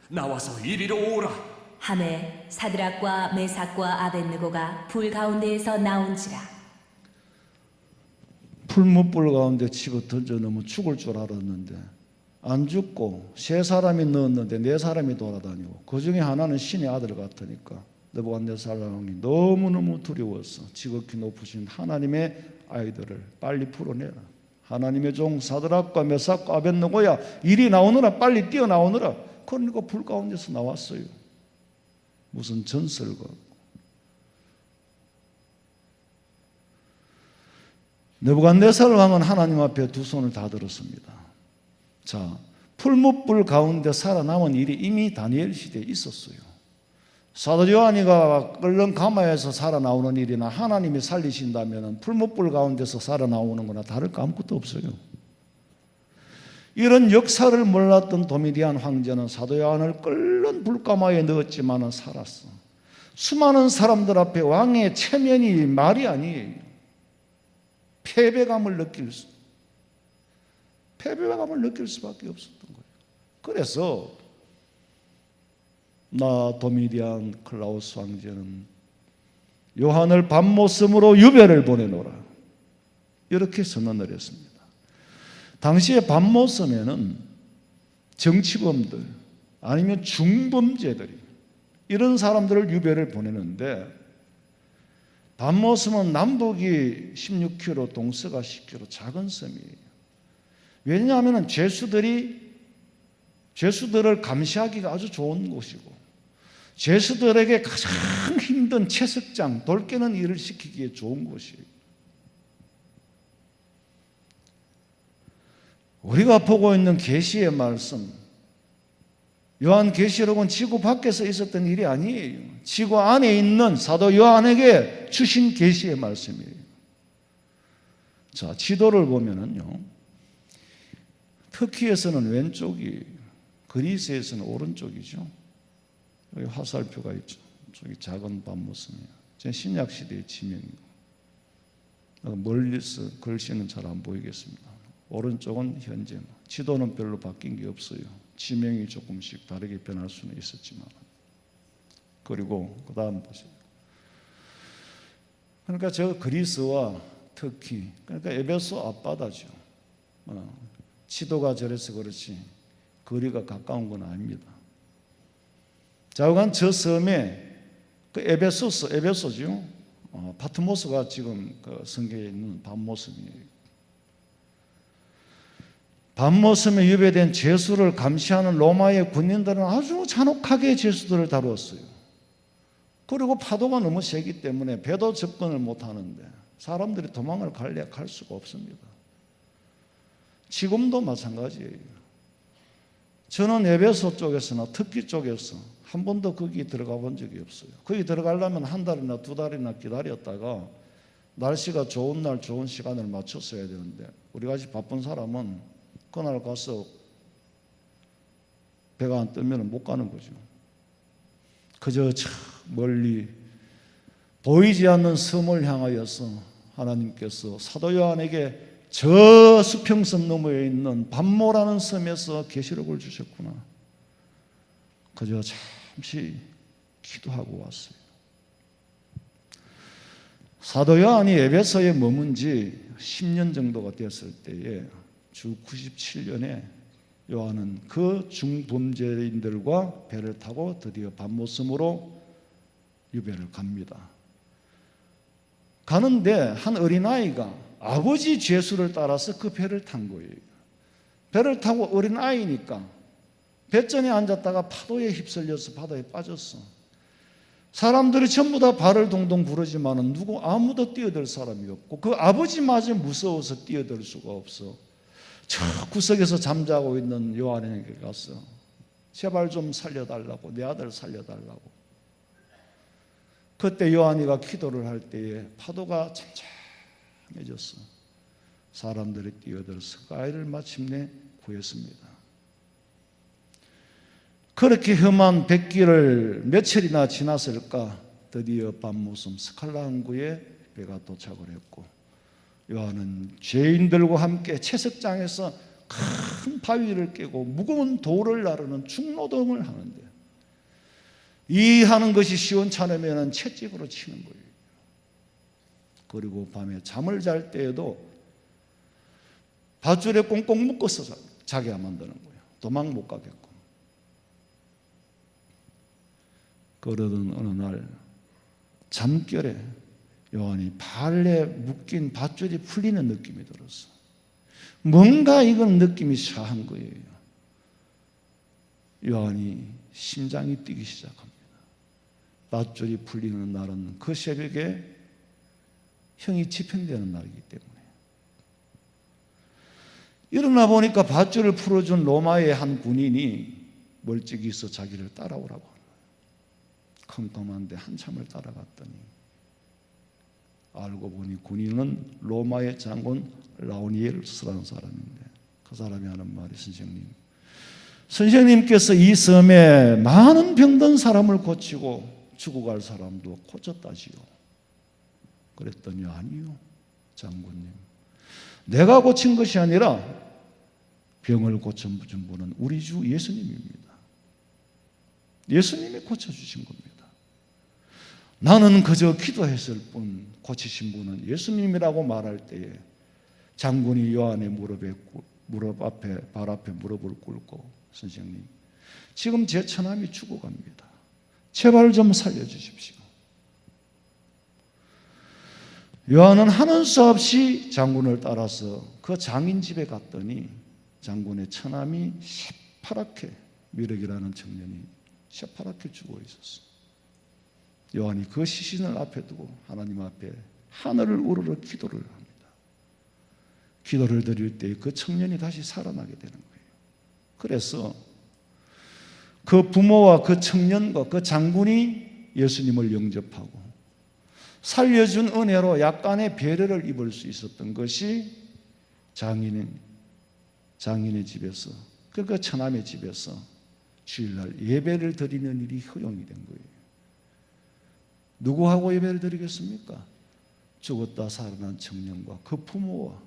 나와서 이리로 오라. 하매 사드락과 메삭과 아벳느고가 불 가운데에서 나온지라. 풀무불 가운데 집어 던져 넣으면 죽을 줄 알았는데 안 죽고 세 사람이 넣었는데 네 사람이 돌아다니고 그 중에 하나는 신의 아들 같으니까 느부갓네살 왕이 너무너무 두려워서 지극히 높으신 하나님의 아이들을 빨리 풀어내라. 하나님의 종 사드락과 메삭과 아벳느고야 일이 나오느라 빨리 뛰어나오느라. 그러니까 불 가운데서 나왔어요. 무슨 전설과. 느부갓네살 왕은 하나님 앞에 두 손을 다 들었습니다. 자, 풀무불 가운데 살아남은 일이 이미 다니엘 시대에 있었어요. 사도 요한이가 끓는 가마에서 살아나오는 일이나 하나님이 살리신다면 풀무불 가운데서 살아나오는 거나 다를 거 아무것도 없어요. 이런 역사를 몰랐던 도미디안 황제는 사도 요한을 끓는 불가마에 넣었지만 살았어. 수많은 사람들 앞에 왕의 체면이 말이 아니에요. 패배감을 느낄 수밖에 없었던 거예요. 그래서 나 도미디안 클라우스 황제는 요한을 밤모섬으로 유배를 보내노라, 이렇게 선언을 했습니다. 당시에 밤모섬에는 정치범들 아니면 중범죄들이 이런 사람들을 유배를 보내는데, 밤모섬은 남북이 16km, 동서가 10km 작은 섬이에요. 왜냐하면 죄수들을 감시하기가 아주 좋은 곳이고, 죄수들에게 가장 힘든 채석장, 돌 깨는 일을 시키기에 좋은 곳이에요. 우리가 보고 있는 계시의 말씀, 요한계시록은 지구 밖에서 있었던 일이 아니에요. 지구 안에 있는 사도 요한에게 주신 계시의 말씀이에요. 자, 지도를 보면은요, 터키에서는 왼쪽이, 그리스에서는 오른쪽이죠. 여기 화살표가 있죠. 저기 작은 밤모섬이에요. 제 신약 시대의 지명이고, 멀리서 글씨는 잘 안 보이겠습니다. 오른쪽은 현재, 지도는 별로 바뀐 게 없어요. 지명이 조금씩 다르게 변할 수는 있었지만. 그리고 그 다음 보세요. 그러니까 저 그리스와 터키, 그러니까 에베소 앞바다죠. 지도가 저래서 그렇지 거리가 가까운 건 아닙니다. 좌우간 저 섬에 그 에베소죠. 파트모스가 지금 그 성경에 있는 밤모섬이에요. 밤모섬에 유배된 죄수를 감시하는 로마의 군인들은 아주 잔혹하게 죄수들을 다루었어요. 그리고 파도가 너무 세기 때문에 배도 접근을 못하는데 사람들이 도망을 갈 수가 없습니다. 지금도 마찬가지예요. 저는 에베소 쪽에서나 터키 쪽에서 한 번도 거기 들어가 본 적이 없어요. 거기 들어가려면 한 달이나 두 달이나 기다렸다가 날씨가 좋은 날 좋은 시간을 맞췄어야 되는데, 우리같이 바쁜 사람은 그날 가서 배가 안 뜨면 못 가는 거죠. 그저 저 멀리 보이지 않는 섬을 향하여서 하나님께서 사도 요한에게 저 수평선 너머에 있는 밤모라는 섬에서 계시록을 주셨구나. 그저 잠시 기도하고 왔어요. 사도 요한이 에베소에 머문 지 10년 정도가 됐을 때에 주 97년에 요한은 그 중범죄인들과 배를 타고 드디어 밤모섬으로 유배를 갑니다. 가는데 한 어린아이가 아버지 죄수를 따라서 그 배를 탄 거예요. 배를 타고 어린아이니까 배전에 앉았다가 파도에 휩쓸려서 바다에 빠졌어. 사람들이 전부 다 발을 동동 구르지만은 아무도 뛰어들 사람이 없고, 그 아버지마저 무서워서 뛰어들 수가 없어. 저 구석에서 잠자고 있는 요한에게 가서 제발 좀 살려달라고, 내 아들 살려달라고. 그때 요한이가 기도를 할 때에 파도가 잠잠해졌어. 사람들이 뛰어들어서 그 아이를 마침내 구했습니다. 그렇게 험한 백길을 며칠이나 지났을까, 드디어 밤모섬 스칼라 항구에 배가 도착을 했고, 요한은 죄인들과 함께 채석장에서 큰 바위를 깨고 무거운 돌을 나르는 중노동을 하는데, 이 하는 것이 시원찮으면 채찍으로 치는 거예요. 그리고 밤에 잠을 잘 때에도 밧줄에 꽁꽁 묶어서 자게 만드는 거예요. 도망 못 가게끔. 그러던 어느 날 잠결에 요한이 발에 묶인 밧줄이 풀리는 느낌이 들었어. 뭔가 이건 느낌이 샤한 거예요. 요한이 심장이 뛰기 시작합니다. 밧줄이 풀리는 날은 그 새벽에 형이 집행되는 날이기 때문에. 일어나 보니까 밧줄을 풀어준 로마의 한 군인이 멀찍이 있어 자기를 따라오라고 하는 거예요. 컴컴한데 한참을 따라갔더니 알고 보니 군인은 로마의 장군 라오니엘스라는 사람인데, 그 사람이 하는 말이, 선생님께서 이 섬에 많은 병든 사람을 고치고 죽어갈 사람도 고쳤다지요. 그랬더니 아니요, 장군님, 내가 고친 것이 아니라 병을 고쳐준 분은 우리 주 예수님입니다. 예수님이 고쳐주신 겁니다. 나는 그저 기도했을 뿐 고치신 분은 예수님이라고 말할 때에 장군이 요한의 발 앞에 무릎을 꿇고, 선생님, 지금 제 처남이 죽어갑니다. 제발 좀 살려주십시오. 요한은 하는 수 없이 장군을 따라서 그 장인 집에 갔더니 장군의 처남이 새파랗게, 미륵이라는 청년이 새파랗게 죽어 있었어. 요한이 그 시신을 앞에 두고 하나님 앞에 하늘을 우러러 기도를 합니다. 기도를 드릴 때 그 청년이 다시 살아나게 되는 거예요. 그래서 그 부모와 그 청년과 그 장군이 예수님을 영접하고 살려준 은혜로 약간의 배려를 입을 수 있었던 것이 장인의 집에서, 그 처남의 집에서 주일날 예배를 드리는 일이 허용이 된 거예요. 누구하고 예배를 드리겠습니까? 죽었다 살아난 청년과 그 부모와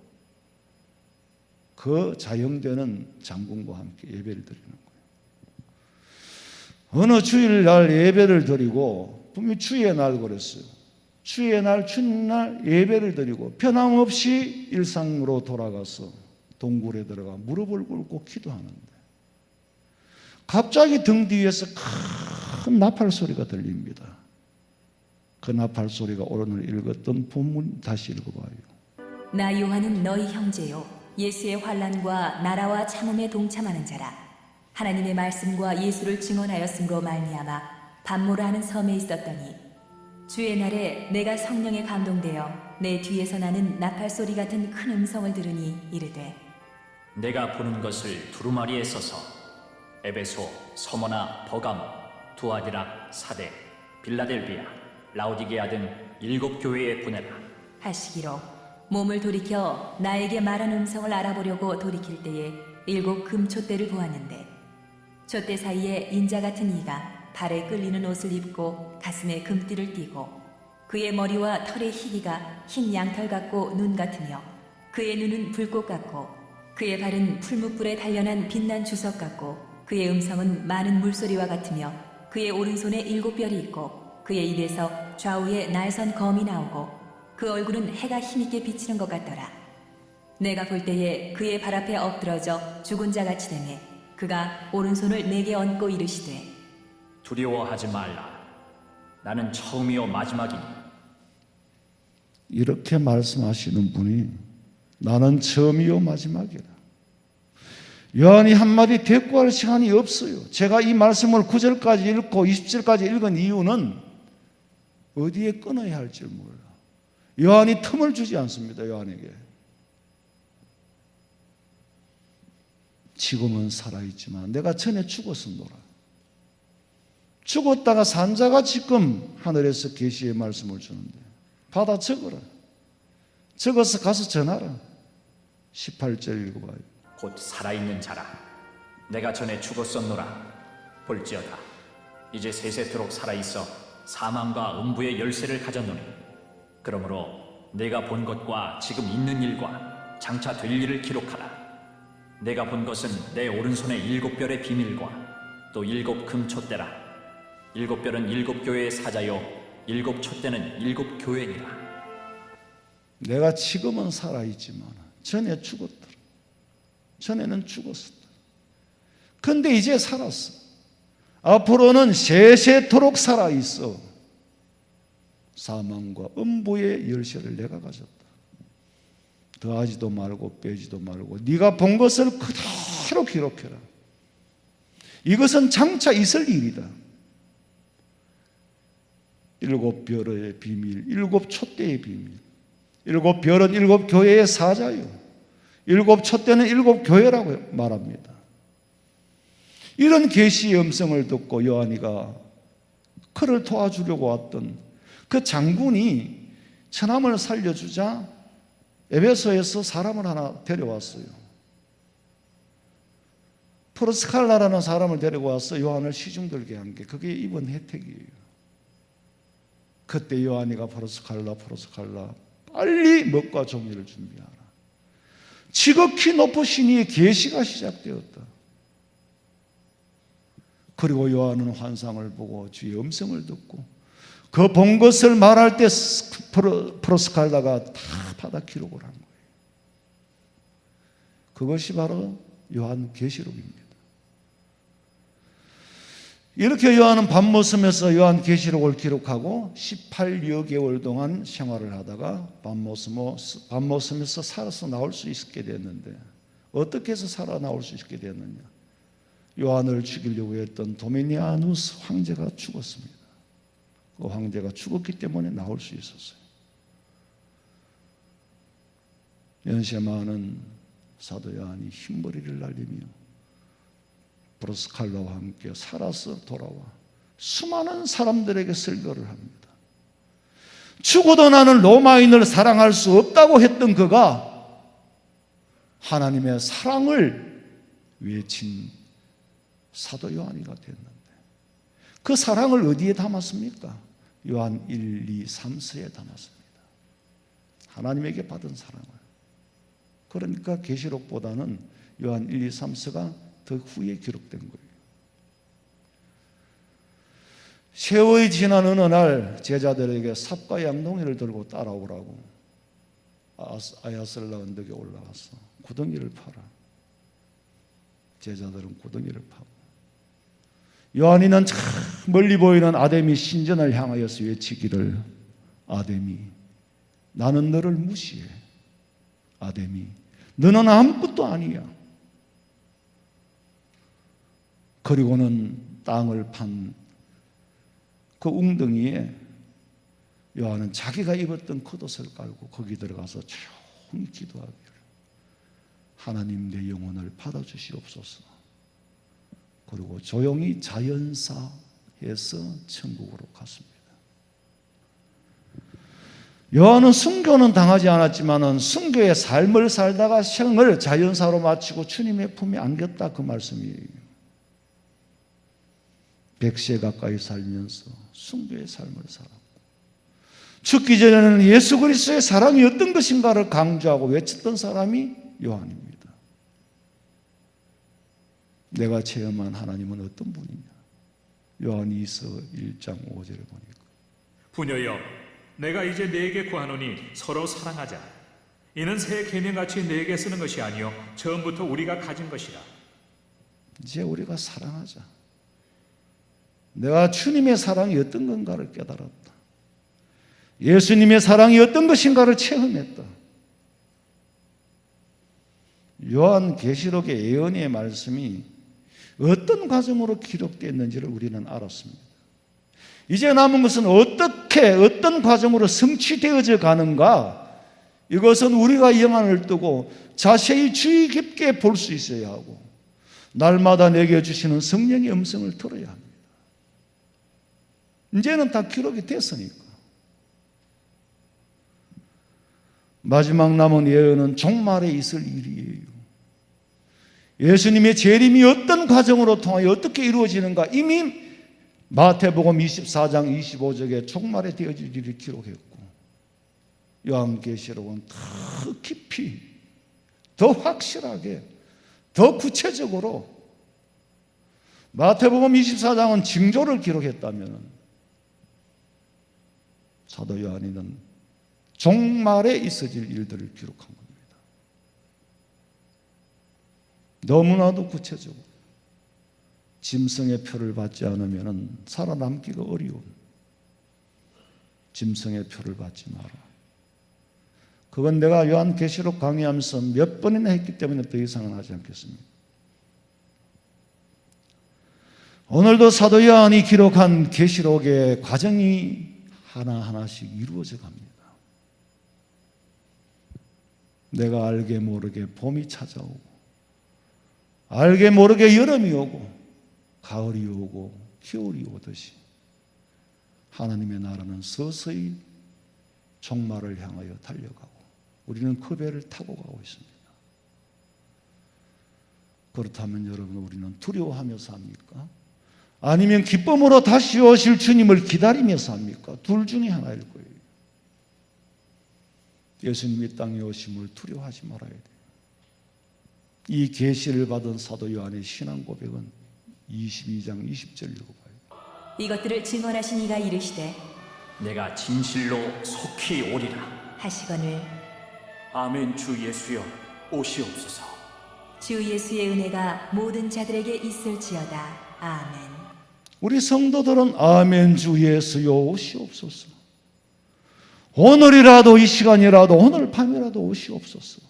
그 자영되는 장군과 함께 예배를 드리는 거예요. 어느 주일날 예배를 드리고, 분명히 주의 날 그랬어요. 주의 날, 주님날 예배를 드리고 변함없이 일상으로 돌아가서 동굴에 들어가 무릎을 꿇고 기도하는데 갑자기 등 뒤에서 큰 나팔 소리가 들립니다. 그 나팔 소리가 오늘 읽었던 본문 다시 읽어봐요. 나 요한은 너희 형제요 예수의 환난과 나라와 참음에 동참하는 자라. 하나님의 말씀과 예수를 증언하였음으로 말미암아 밤모라 하는 섬에 있었더니 주의 날에 내가 성령에 감동되어 내 뒤에서 나는 나팔 소리 같은 큰 음성을 들으니 이르되, 내가 보는 것을 두루마리에 써서 에베소, 서머나, 버가모, 두아디라, 사대, 빌라델비아, 라오디게아 등 7 교회에 보내라 하시기로 몸을 돌이켜 나에게 말한 음성을 알아보려고 돌이킬 때에 7 금촛대를 보았는데, 촛대 사이에 인자 같은 이가 발에 끌리는 옷을 입고 가슴에 금띠를 띠고, 그의 머리와 털의 희기가 흰 양털 같고 눈 같으며, 그의 눈은 불꽃 같고, 그의 발은 풀무불에 단련한 빛난 주석 같고, 그의 음성은 많은 물소리와 같으며, 그의 오른손에 7별이 있고, 그의 입에서 좌우에 날선 검이 나오고, 그 얼굴은 해가 힘있게 비치는 것 같더라. 내가 볼 때에 그의 발 앞에 엎드러져 죽은 자같이 되매, 그가 오른손을 내게 얹고 이르시되, 두려워하지 말라. 나는 처음이요 마지막이니. 이렇게 말씀하시는 분이 나는 처음이요 마지막이라. 요한이 한마디 대꾸할 시간이 없어요. 제가 이 말씀을 9절까지 읽고 20절까지 읽은 이유는 어디에 끊어야 할지 몰라. 요한이 틈을 주지 않습니다. 요한에게. 지금은 살아있지만 내가 전에 죽었었노라. 죽었다가 산 자가 지금 하늘에서 계시의 말씀을 주는데 받아 적어라. 적어서 가서 전하라. 18절 읽어봐요. 곧 살아있는 자라. 내가 전에 죽었었노라. 볼지어다. 이제 세세토록 살아있어 사망과 음부의 열쇠를 가졌노니, 그러므로 내가 본 것과 지금 있는 일과 장차 될 일을 기록하라. 내가 본 것은 내 오른손의 7별의 비밀과 또 7 금촛대라. 7별은 7 교회의 사자요 7 촛대는 7 교회니라. 내가 지금은 살아있지만 전에 죽었더라. 전에는 죽었었다. 근데 이제 살았어. 앞으로는 세세토록 살아있어. 사망과 음부의 열쇠를 내가 가졌다. 더하지도 말고 빼지도 말고 네가 본 것을 그대로 기록해라. 이것은 장차 있을 일이다. 일곱 별의 비밀, 일곱 촛대의 비밀. 일곱 별은 일곱 교회의 사자요, 일곱 촛대는 일곱 교회라고 말합니다. 이런 계시의 음성을 듣고 요한이가 그를 도와주려고 왔던 그 장군이 처남을 살려주자 에베소에서 사람을 하나 데려왔어요. 프로스칼라라는 사람을 데리고 와서 요한을 시중들게 한 게 그게 이번 혜택이에요. 그때 요한이가 프로스칼라 빨리 먹과 종이를 준비하라. 지극히 높으신 이의 계시가 시작되었다. 그리고 요한은 환상을 보고 주의 음성을 듣고 그 본 것을 말할 때 프로스칼라가 다 받아 기록을 한 거예요. 그것이 바로 요한 계시록입니다. 이렇게 요한은 밤모섬에서 요한 계시록을 기록하고 18여 개월 동안 생활을 하다가 밤모섬에서 살아서 나올 수 있게 됐는데, 어떻게 해서 살아 나올 수 있게 됐느냐? 요한을 죽이려고 했던 도미니아누스 황제가 죽었습니다. 그 황제가 죽었기 때문에 나올 수 있었어요. 연세 많은 사도 요한이 흰머리를 날리며 프로스칼라와 함께 살아서 돌아와 수많은 사람들에게 설교를 합니다. 죽어도 나는 로마인을 사랑할 수 없다고 했던 그가 하나님의 사랑을 외친 사도 요한이가 됐는데, 그 사랑을 어디에 담았습니까? 요한 1, 2, 3서에 담았습니다. 하나님에게 받은 사랑을. 그러니까 계시록보다는 요한 1, 2, 3서가 더 후에 기록된 거예요. 세월이 지난 어느 날 제자들에게 삽과 양동이를 들고 따라오라고 아야슬라 언덕에 올라가서 구덩이를 파라. 제자들은 구덩이를 파고, 요한이는 참 멀리 보이는 아데미 신전을 향하여서 외치기를, 아데미, 나는 너를 무시해. 아데미, 너는 아무것도 아니야. 그리고는 땅을 판 그 웅덩이에 요한은 자기가 입었던 겉옷을 깔고 거기 들어가서 조용히 기도하기를, 하나님 내 영혼을 받아주시옵소서. 그리고 조용히 자연사해서 천국으로 갔습니다. 요한은 순교는 당하지 않았지만 순교의 삶을 살다가 생을 자연사로 마치고 주님의 품에 안겼다, 그 말씀이에요. 100세 가까이 살면서 순교의 삶을 살았고, 죽기 전에는 예수 그리스도의 사랑이 어떤 것인가를 강조하고 외쳤던 사람이 요한입니다. 내가 체험한 하나님은 어떤 분이냐? 요한이서 1장 5절에 보니까, 부녀여, 내가 이제 네게 구하노니 서로 사랑하자. 이는 새 계명같이 네게 쓰는 것이 아니요 처음부터 우리가 가진 것이라. 이제 우리가 사랑하자. 내가 주님의 사랑이 어떤 건가를 깨달았다. 예수님의 사랑이 어떤 것인가를 체험했다. 요한 계시록의 예언의 말씀이 어떤 과정으로 기록됐는지를 우리는 알았습니다. 이제 남은 것은 어떤 과정으로 성취되어져 가는가, 이것은 우리가 영안을 뜨고 자세히 주의 깊게 볼 수 있어야 하고, 날마다 내게 주시는 성령의 음성을 들어야 합니다. 이제는 다 기록이 됐으니까. 마지막 남은 예언은 종말에 있을 일이에요. 예수님의 재림이 어떤 과정으로 통하여 어떻게 이루어지는가 이미 마태복음 24장 25절에 종말에 되어질 일을 기록했고, 요한계시록은 더 깊이, 더 확실하게, 더 구체적으로, 마태복음 24장은 징조를 기록했다면 사도 요한이는 종말에 있어질 일들을 기록한 겁니다. 너무나도 구체적으로 짐승의 표를 받지 않으면 살아남기가 어려운, 짐승의 표를 받지 마라. 그건 내가 요한계시록 강의하면서 몇 번이나 했기 때문에 더 이상은 하지 않겠습니다. 오늘도 사도 요한이 기록한 계시록의 과정이 하나하나씩 이루어져 갑니다. 내가 알게 모르게 봄이 찾아오고, 알게 모르게 여름이 오고, 가을이 오고, 겨울이 오듯이 하나님의 나라는 서서히 종말을 향하여 달려가고, 우리는 그 배를 타고 가고 있습니다. 그렇다면 여러분, 우리는 두려워하면서 합니까? 아니면 기쁨으로 다시 오실 주님을 기다리면서 합니까? 둘 중에 하나일 거예요. 예수님이 땅에 오심을 두려워하지 말아야 돼요. 이 계시를 받은 사도 요한의 신앙 고백은 22장 20절 읽어봐요. 이것들을 증언하신 이가 이르시되 내가 진실로 속히 오리라. 하시거늘 아멘. 주 예수여 오시옵소서. 주 예수의 은혜가 모든 자들에게 있을지어다. 아멘. 우리 성도들은 아멘 주 예수여 오시옵소서. 오늘이라도 이 시간이라도 오늘 밤이라도 오시옵소서.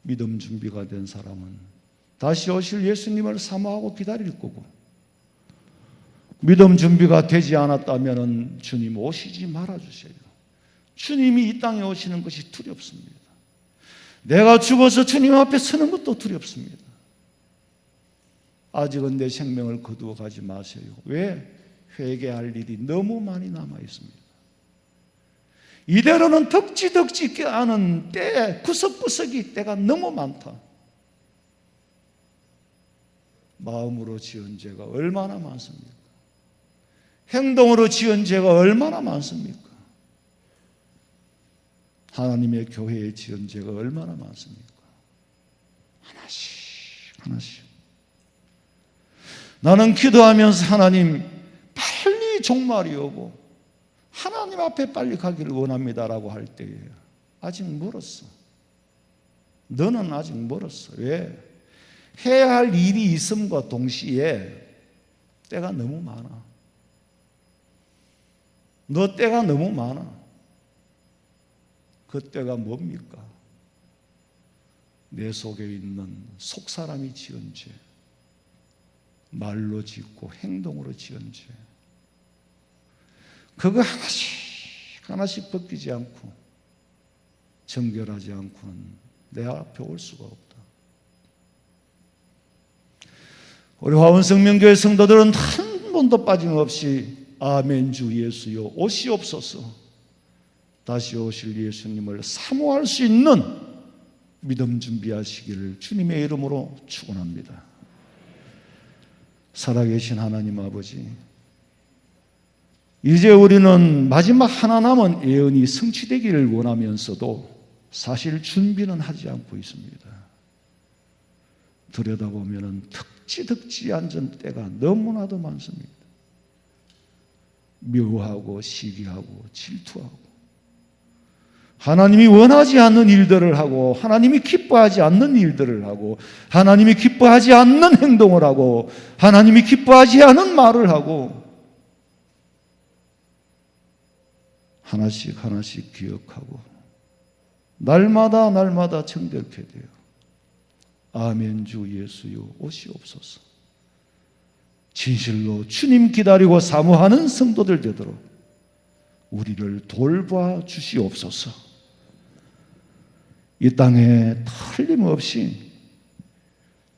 믿음 준비가 된 사람은 다시 오실 예수님을 사모하고 기다릴 거고, 믿음 준비가 되지 않았다면 주님 오시지 말아주세요. 주님이 이 땅에 오시는 것이 두렵습니다. 내가 죽어서 주님 앞에 서는 것도 두렵습니다. 아직은 내 생명을 거두어 가지 마세요. 왜? 회개할 일이 너무 많이 남아 있습니다. 이대로는 덕지덕지 껴안은 때, 구석구석이 때가 너무 많다. 마음으로 지은 죄가 얼마나 많습니까? 행동으로 지은 죄가 얼마나 많습니까? 하나님의 교회에 지은 죄가 얼마나 많습니까? 하나씩 하나씩. 나는 기도하면서 하나님 빨리 종말이 오고 하나님 앞에 빨리 가기를 원합니다라고 할 때에 아직 멀었어. 너는 아직 멀었어. 왜? 해야 할 일이 있음과 동시에 때가 너무 많아. 너 때가 너무 많아. 그 때가 뭡니까? 내 속에 있는 속사람이 지은 죄, 말로 짓고 행동으로 지은 죄, 그거 하나씩 하나씩 벗기지 않고 정결하지 않고는 내 앞에 올 수가 없다. 우리 화원성명교회 성도들은 한 번도 빠짐없이 아멘 주 예수여 오시옵소서, 다시 오실 예수님을 사모할 수 있는 믿음 준비하시기를 주님의 이름으로 축원합니다. 살아계신 하나님 아버지, 이제 우리는 마지막 하나 남은 예언이 성취되기를 원하면서도 사실 준비는 하지 않고 있습니다. 들여다보면 덕지덕지 앉은 때가 너무나도 많습니다. 묘하고 시기하고 질투하고 하나님이 원하지 않는 일들을 하고 하나님이 기뻐하지 않는 일들을 하고 하나님이 기뻐하지 않는 행동을 하고 하나님이 기뻐하지 않은 말을 하고 하나씩 하나씩 기억하고 날마다 날마다 정결케 돼요. 아멘 주 예수여 오시옵소서. 진실로 주님 기다리고 사모하는 성도들 되도록 우리를 돌봐 주시옵소서. 이 땅에 틀림없이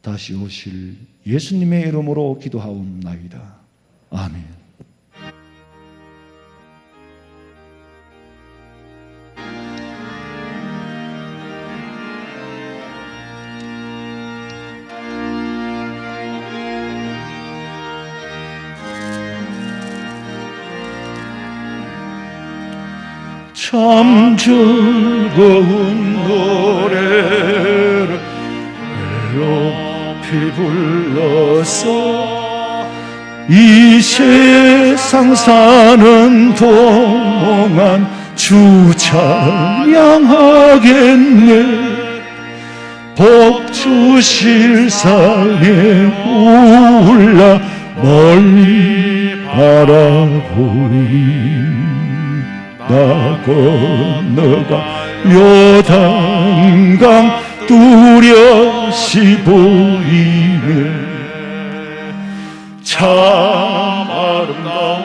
다시 오실 예수님의 이름으로 기도하옵나이다. 아멘. 참 즐거운 노래를 높이 불러서 이 세상 사는 동안 주 찬양하겠네. 복 주실 상에 올라 멀리 바라보니 나 건너가 요단강 뚜렷이 보이네. 참 아름다운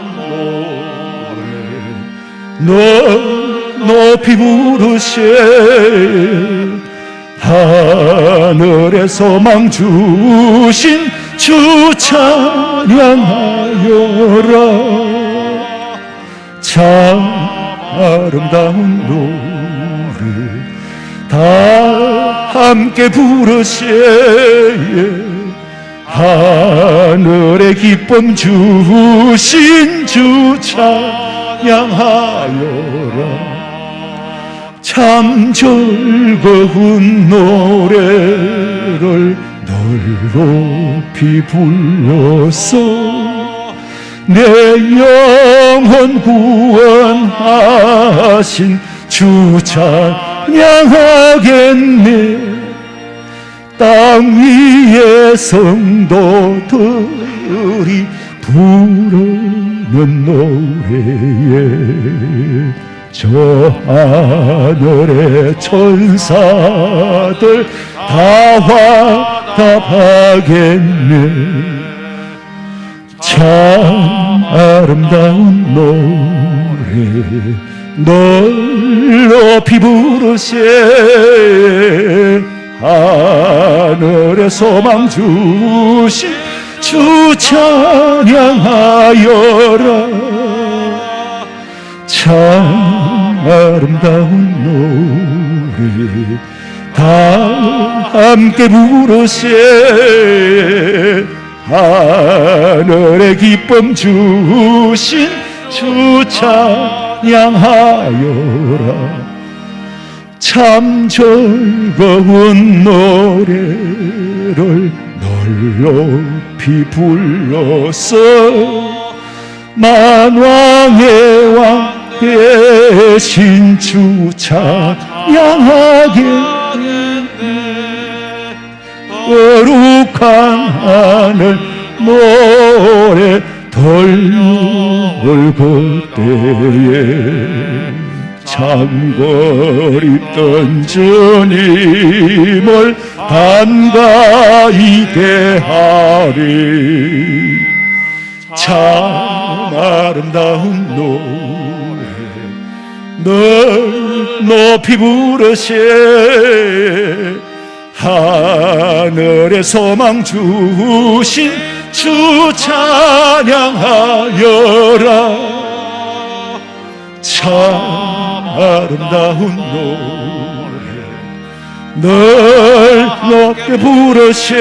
노래 높이 부르세. 하늘에 소망 주신 주 찬양하여라. 참 아름다운 노래 다 함께 부르세. 하늘에 기쁨 주신 주 찬양하여라. 참 즐거운 노래를 널 높이 불러서 내 영혼 구원하신 주 찬양하겠네. 땅 위의 성도들이 부르는 노래에 저 하늘의 천사들 다 화답하겠네. 참 아름다운 노래 널 높이 부르세. 하늘에 소망 주신 주 찬양하여라. 참 아름다운 노래 다 함께 부르세. 하늘에 기쁨 주신 주 찬양하여라. 참 즐거운 노래를 널 높이 불러서 만왕의 왕 대신 주 찬양하겠네. 거룩한 하늘 노래 돌고 때에 창궐있던 주님을 반가이 대하리. 참 아름다운 노래 널 높이 부르세. 하늘에 소망 주신 주 찬양하여라. 참 아름다운 노래 널 높게 부르세.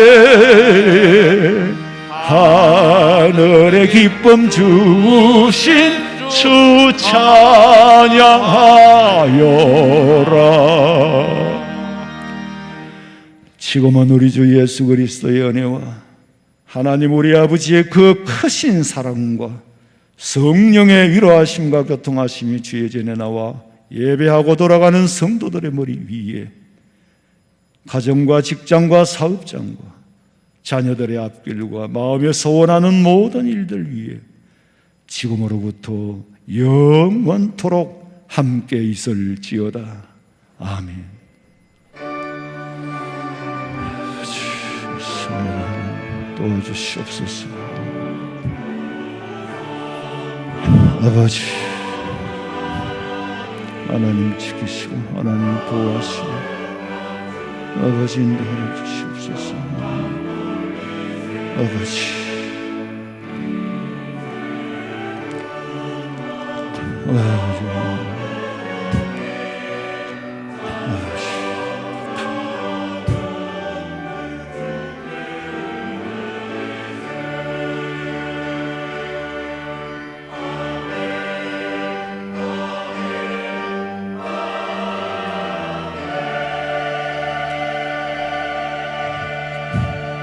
하늘에 기쁨 주신 주 찬양하여라. 지금은 우리 주 예수 그리스도의 은혜와 하나님 우리 아버지의 그 크신 사랑과 성령의 위로하심과 교통하심이 주의 전에 나와 예배하고 돌아가는 성도들의 머리 위에 가정과 직장과 사업장과 자녀들의 앞길과 마음에 소원하는 모든 일들 위에 지금으로부터 영원토록 함께 있을지어다. 아멘. 도와주시옵소서. 아버지, 하나님 지키시고 하나님 보호하시고 아버지 인도하여 주시옵소서. 아버지, 아버지.